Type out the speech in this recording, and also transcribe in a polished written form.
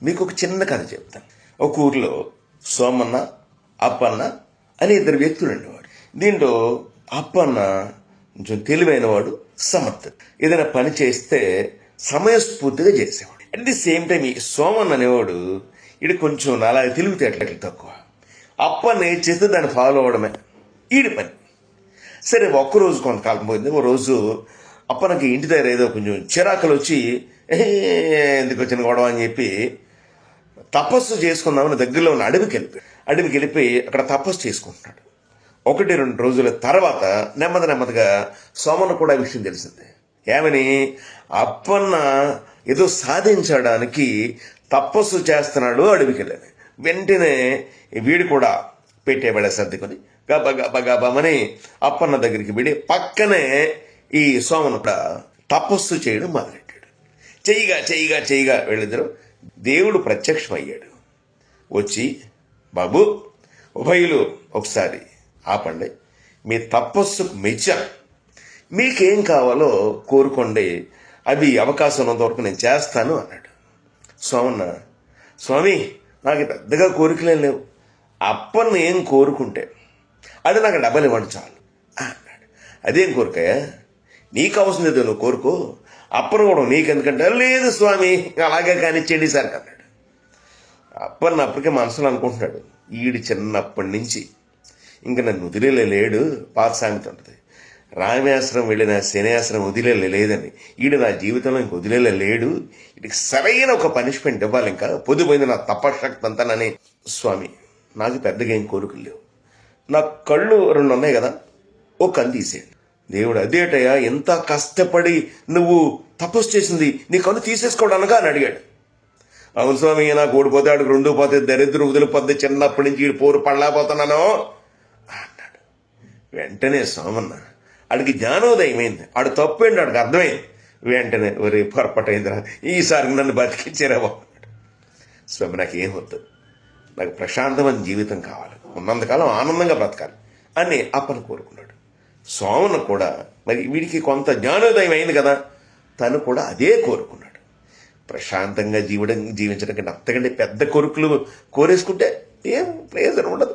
మీకు ఒక చిన్న కథ చెప్తాను. ఒక ఊర్లో సోమన్న, అప్పన్న అని ఇద్దరు వ్యక్తులు ఉండేవాడు. దీంట్లో అప్పన్న కొంచెం తెలివైన వాడు, సమర్థుడు. ఏదైనా పని చేస్తే సమయస్ఫూర్తిగా చేసేవాడు. అట్ ది సేమ్ టైం ఈ సోమన్ అనేవాడు ఇది కొంచెం అలా తెలివితేటలు తక్కువ. అప్పన్న ఏం చేస్తే దాన్ని ఫాలో అవడమే ఈడి పని. సరే ఒక్కరోజు కొంతకాలం పోయింది. ఓ రోజు అప్పనకి ఇంటి దగ్గర ఏదో కొంచెం చిరాకులు వచ్చి ఎందుకు వచ్చిన గొడవ అని చెప్పి తపస్సు చేసుకుందామని దగ్గరలో ఉన్న అడవికి వెళ్ళిపోయి అక్కడ తపస్సు చేసుకుంటున్నాడు. 1-2 రోజుల తర్వాత నెమ్మదిగా సోమన్న కూడా విషయం తెలిసింది. ఏమని, అప్పన్న ఏదో సాధించడానికి తపస్సు చేస్తున్నాడు అడవికి వెళ్ళని. వెంటనే వీడు కూడా పెట్టేవాడ సర్దుకొని గబగబమని అప్పన్న దగ్గరికి వెళ్ళి పక్కనే ఈ సోమన్న కూడా తపస్సు చేయడం మొదలెట్టాడు. చెయ్యిగా వీళ్ళిద్దరు దేవుడు ప్రత్యక్షమయ్యాడు. వచ్చి, బాబు ఉభయులు ఒకసారి ఆపండి, మీ తపస్సుకు మెచ్చా, మీకేం కావాలో కోరుకోండి, అవి అవకాశం ఉన్నంత వరకు నేను చేస్తాను అన్నాడు. సోమన్న, స్వామి నాకు పెద్దగా కోరికలేం లేవు, అప్పన్న ఏం కోరుకుంటే అది నాకు డబ్బులు ఇవ్వండి చాలు అన్నాడు. అదేం కోరికయ్యా, నీకు అవసరం లేదు, నువ్వు కోరుకో, అప్పన్న కూడా నీకెందుకంటే, లేదు స్వామి అలాగే కానిచ్చేయండి సార్ అన్నాడు. అప్పన్న అప్పటికే మనసులో అనుకుంటున్నాడు, ఈడు చిన్నప్పటి నుంచి ఇంక నన్ను వదిలేలేడు. పాత సామెత ఉంటుంది, రామేశ్వరం వెళ్ళిన శనియాశ్రం వదిలేలేదని. ఈడు నా జీవితంలో ఇంక వదిలేలేడు, వీడికి సరైన ఒక పనిష్మెంట్ ఇవ్వాలి, ఇంకా పొద్దుపోయింది నా తపశక్తి అంతానని. స్వామి నాకు పెద్దగా ఏం కోరికలు లేవు, నా కళ్ళు 2 ఉన్నాయి కదా, ఓ కన్ను తీసేయండి. దేవుడు, అదేటయ్యా ఎంత కష్టపడి నువ్వు తపస్సు చేసింది, నీ కన్ను తీసేసుకోవడానికా అని అడిగాడు. అవును స్వామి, నాకు ఓడిపోతే ఆడికి 2 పోతే, దరిద్రం వదిలిపోతే, చిన్నప్పటి నుంచి ఈడు పోరు పడలేకపోతున్నాను అన్నాడు. వెంటనే సోమన్న ఆడికి జ్ఞానోదయమైంది, ఆడు తప్పేంటి ఆడికి అర్థమైంది. వెంటనే ఒరే పొరపాటైందిరా, ఈసారి నన్ను బతికించారా అన్నాడు. స్వామి నాకేం వద్దు, నాకు ప్రశాంతమైన జీవితం కావాలి, ఉన్నంతకాలం ఆనందంగా బ్రతకాలి అని అప్పని కోరుకున్నాడు. సోమన్న కూడా మరి వీడికి కొంత జ్ఞానోదయం అయింది కదా, తను కూడా అదే కోరుకున్నాడు. ప్రశాంతంగా జీవించడం కంటే అంతకంటే పెద్ద కోరికలు కోరేసుకుంటే ఏం ప్రయోజనం ఉండదు.